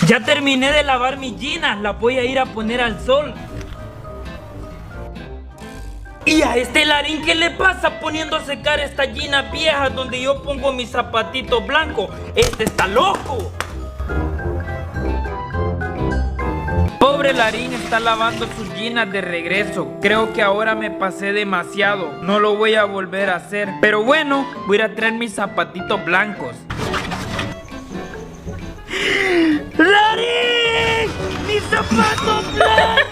Ya terminé de lavar mis jeans, las voy a ir a poner al sol. ¿Y a este Larín qué le pasa poniendo a secar estas jeans viejas donde yo pongo mis zapatitos blancos? Este está loco. Pobre Larín está lavando sus jeans de regreso. Creo que ahora me pasé demasiado. No lo voy a volver a hacer. Pero bueno, voy a ir a traer mis zapatitos blancos. ¡Larín! ¡Mis zapatos blancos!